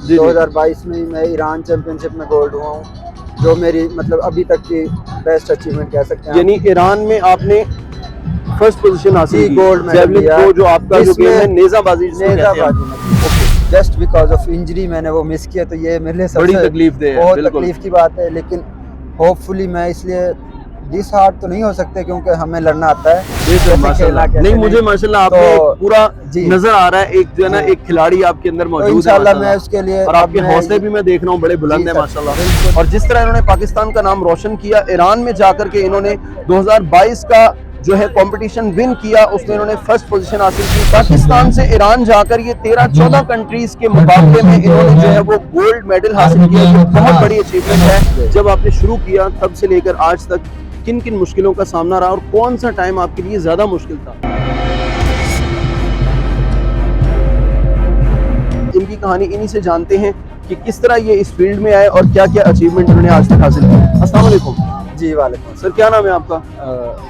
2022 में ही मैं Iran championship में गोल्ड हुआ हूँ, जो मेरी मतलब अभी तक की बेस्ट अचीवमेंट कह सकते हैं। यानी ईरान में आपने फर्स्ट पोजीशन हासिल की, गोल्ड मेडल जैवलिन लिया, थ्रो जो आपका जो गेम है नेजाबाजी जिसको कहते हैं। जस्ट बिकॉज ऑफ इंजरी मैंने वो मिस किया, तो ये मेरे लिए बड़ी सबसे तकलीफ दे, बहुत बिल्कुल तकलीफ की बात है। लेकिन होपफुली मैं इसलिए डिसहार्ट तो नहीं हो सकते, क्योंकि हमें लड़ना आता है। नहीं, मुझे माशाल्लाह आपने तो पूरा जी नजर आ रहा है, एक जो है ना एक खिलाड़ी आपके अंदर मौजूद है इंशाल्लाह मैं माशाल्लाह। उसके लिए और आपके हौसले भी मैं देख रहा हूँ बड़े बुलंद है माशाल्लाह। और जिस तरह इन्होंने पाकिस्तान का नाम रोशन किया, ईरान में जाकर के इन्होंने 2022 का जो है कंपटीशन विन किया, उसमें इन्होंने फर्स्ट पोजीशन हासिल की। पाकिस्तान से ईरान जाकर ये 13-14 कंट्रीज के मुकाबले में इन्होंने जो है वो गोल्ड मेडल हासिल किया, जो बहुत बड़ी अचीवमेंट है। जब आपने शुरू किया तब से लेकर आज तक किन किन मुश्किलों का सामना रहा और कौन सा टाइम आपके लिए ज्यादा मुश्किल था? इनकी कहानी इन्हीं से जानते हैं कि किस तरह ये इस फील्ड में आए और क्या क्या अचीवमेंट उन्होंने आज तक हासिल की। अस्सलाम वालेकुम। जी वालेकुम सर, क्या नाम है आपका?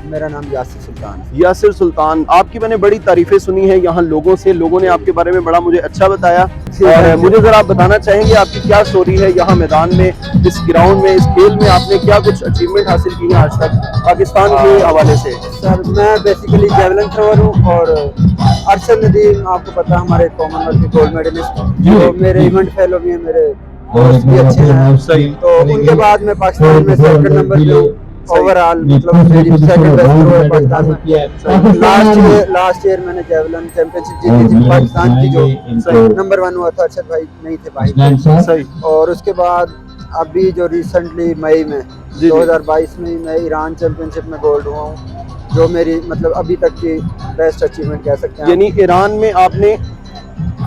मेरा नाम यासिर सुल्तान। यासिर सुल्तान, आपकी मैंने बड़ी तारीफें सुनी है यहाँ लोगों से, लोगों ने आपके बारे में बड़ा मुझे अच्छा बताया। और मुझे जरा आप बताना चाहेंगे आपकी क्या स्टोरी है यहाँ मैदान में, इस ग्राउंड में, इस खेल में आपने क्या कुछ अचीवमेंट हासिल की है आज तक पाकिस्तान के हवाले से? सर मैं बेसिकली जेवलिन थ्रोअर हूँ, और अरशद नदीम आपको पता है हमारे कॉमनवेल्थ के गोल्ड मेडलिस्ट, जो मेरे इवेंट फेलो भी हैं, मेरे दोस्त भी अच्छे हैं। सही। तो उनके बाद मैं पाकिस्तान में सेकंड नंबर पे हूँ ओवरऑल, मतलब मेरी सेकंड बेस्ट थ्रो है पाकिस्तान में। लास्ट ईयर मैंने जेवलिन चैंपियनशिप जीती थी पाकिस्तान की, जो नंबर 1 हुआ था, अरशद भाई नहीं थे भाई। सही। और उसके बाद अभी जो रिसेंटली मई में 2022 में मैं ईरान चैंपियनशिप में गोल्ड हुआ हूँ, जो मेरी मतलब अभी तक की बेस्ट अचीवमेंट कह सकते हैं। यानी ईरान में आपने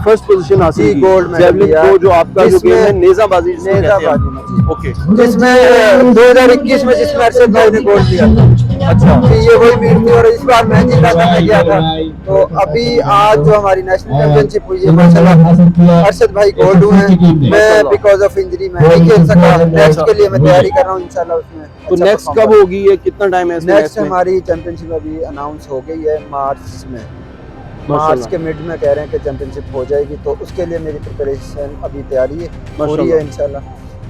फर्स्ट पोजीशन हासिल की, गोल्ड मेडल जेवलिन लिया, थ्रो जो आपका जो गेम है नेजाबाजी जिसको कहते हैं। ओके, जिसमें 2021 में जिसमें अरशद भाई ने गोल्ड लिया था। अच्छा, ये वही मीट थी, और इस बार मैं जीता था, मैं गया था। तो अभी आज जो हमारी नेशनल चैंपियनशिप हुई है माशाल्लाह, अरशद भाई गोल्ड हुए हैं। मैं बिकॉज ऑफ इंजरी मैं नहीं खेल सका, नेक्स्ट के लिए मैं तैयारी कर रहा हूँ इंशाल्लाह उसमें। तो नेक्स्ट कब होगी, ये कितना टाइम है इसमें? नेक्स्ट हमारी चैंपियनशिप अभी अनाउंस हो गई है मार्च में, मार्च के मिड में कह रहे हैं कि चैंपियनशिप हो जाएगी। तो उसके लिए मेरी प्रिपरेशन अभी तैयारी है, हो रही है इंशाल्लाह,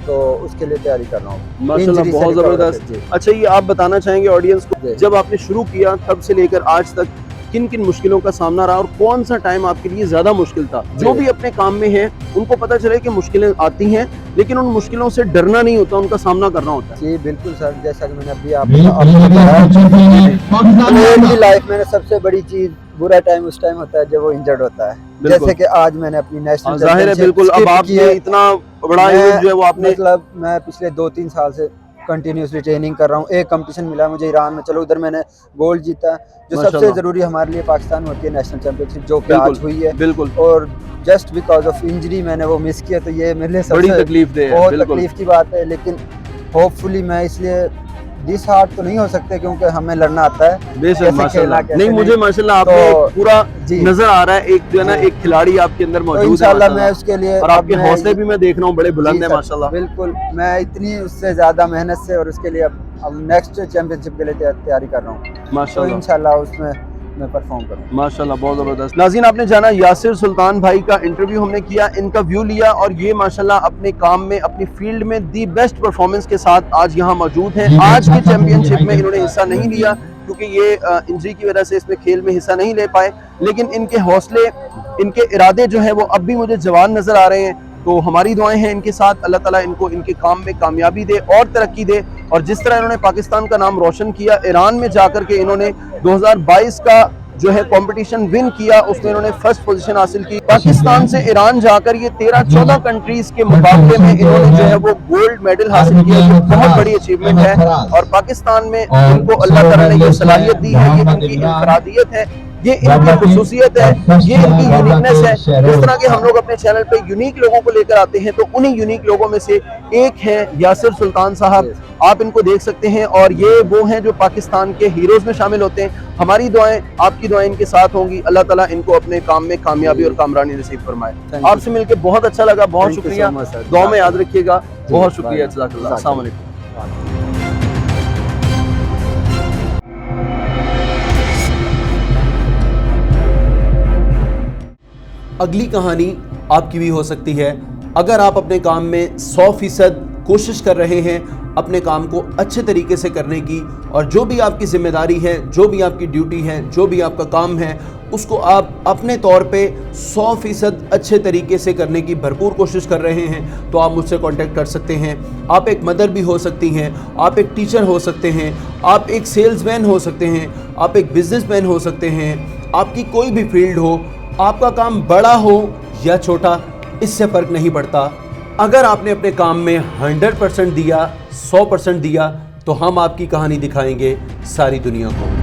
तो उसके लिए तैयारी कर रहा हूँ माशाल्लाह, बहुत जबरदस्त। अच्छा, ये आप बताना चाहेंगे ऑडियंस को, जब आपने शुरू किया तब से लेकर आज तक किन किन मुश्किलों का सामना रहा और कौन सा टाइम आपके लिए ज्यादा मुश्किल था? जो भी अपने काम में है उनको पता चले कि मुश्किलें आती हैं, लेकिन उन मुश्किलों से डरना नहीं होता, उनका सामना करना होता है। जी बिल्कुल सर, जैसा कि मैंने अभी आपको लाइफ में सबसे बड़ी चीज बुरा टाइम उस टाइम होता है जब वो इंजर्ड होता है। जैसे कि आज मैंने अपनी नेशनल जाहिर है, बिल्कुल। अब आपने इतना बड़ा इवेंट जो है वो आपने, मतलब मैं पिछले 2-3 साल से कंटिन्यूसली ट्रेनिंग कर रहा हूँ। एक कंपटीशन मिला मुझे ईरान में, चलो उधर मैंने गोल्ड जीता, जो सबसे जरूरी हमारे लिए पाकिस्तान में होती है नेशनल चैंपियनशिप, जो कि आज हुई है। बिल्कुल। और जस्ट बिकॉज ऑफ इंजरी मैंने वो मिस किया, तो ये मेरे लिए बड़ी तकलीफ दे, बहुत तकलीफ की बात है। लेकिन होपफुली मैं इसलिए डिसहार्ट तो नहीं हो सकते, क्योंकि हमें लड़ना आता है। बेशक माशाल्लाह। नहीं, मुझे माशाल्लाह आपने पूरा नजर आ रहा है, एक जो है ना एक खिलाड़ी आपके अंदर मौजूद है इंशाल्लाह मैं उसके लिए। और आपके हौसले भी मैं देख रहा हूँ बड़े बुलंद है माशाल्लाह। बिल्कुल, मैं इतनी उससे ज्यादा मेहनत से और उसके लिए अब नेक्स्ट चैंपियनशिप के लिए तैयारी कर रहा हूँ माशाल्लाह। इंशाल्लाह उसमें मैं परफॉर्म करूँ माशाल्लाह, बहुत जबरदस्त। नाज़रीन, आपने जाना यासिर सुल्तान भाई का इंटरव्यू हमने किया, इनका व्यू लिया, और ये माशाल्लाह अपने काम में, अपनी फील्ड में दी बेस्ट परफॉर्मेंस के साथ आज यहाँ मौजूद हैं। आज के चैंपियनशिप में इन्होंने हिस्सा नहीं लिया क्योंकि ये इंजरी की वजह से इसमें खेल में हिस्सा नहीं ले पाए, लेकिन इनके हौसले, इनके इरादे जो है वो अब भी मुझे जवान नजर आ रहे हैं। तो हमारी दुआएं हैं इनके साथ, अल्लाह ताला इनको इनके काम में कामयाबी दे और तरक्की दे। और जिस तरह इन्होंने पाकिस्तान का नाम रोशन किया, ईरान में जाकर के इन्होंने 2022 का जो है कंपटीशन विन किया, उसमें इन्होंने फर्स्ट पोजीशन हासिल की। पाकिस्तान से ईरान जाकर ये 13-14 कंट्रीज के मुकाबले में इन्होंने जो है वो गोल्ड मेडल हासिल किया, जो बहुत बड़ी अचीवमेंट है। और पाकिस्तान में इनको अल्लाह ताला ने ये सलाहियत दी है, ये इनकी इनफरादियत है, ये इनकी खुसूसियत है, ये इनकी यूनिकनेस है। जिस तरह के हम लोग अपने चैनल पे यूनिक लोगों को लेकर आते हैं, तो उन्हीं यूनिक लोगों में से एक है यासिर सुल्तान साहब। आप इनको देख सकते हैं, और ये वो हैं जो पाकिस्तान के हीरोज में शामिल होते हैं। हमारी दुआएं, आपकी दुआएं इनके साथ होंगी। अल्लाह ताला इनको अपने काम में कामयाबी और कामरानी नसीब फरमाए। आपसे मिलकर बहुत अच्छा लगा, बहुत शुक्रिया, दुआ में याद रखिएगा। बहुत शुक्रिया, जज़ाकल्लाह। अस्सलाम वालेकुम। अगली कहानी आपकी भी हो सकती है, अगर आप अपने काम में 100% कोशिश कर रहे हैं अपने काम को अच्छे तरीके से करने की, और जो भी आपकी जिम्मेदारी है, जो भी आपकी ड्यूटी है, जो भी आपका काम है, उसको आप अपने तौर पे 100% अच्छे तरीके से करने की भरपूर कोशिश कर रहे हैं, तो आप मुझसे कांटेक्ट कर सकते हैं। आप एक मदर भी हो सकती हैं, आप एक टीचर हो सकते हैं, आप एक सेल्समैन हो सकते हैं, आप एक बिजनेसमैन हो सकते हैं। आपकी कोई भी फील्ड हो, आपका काम बड़ा हो या छोटा, इससे फ़र्क नहीं पड़ता। अगर आपने अपने काम में 100% दिया, 100% दिया, तो हम आपकी कहानी दिखाएंगे सारी दुनिया को।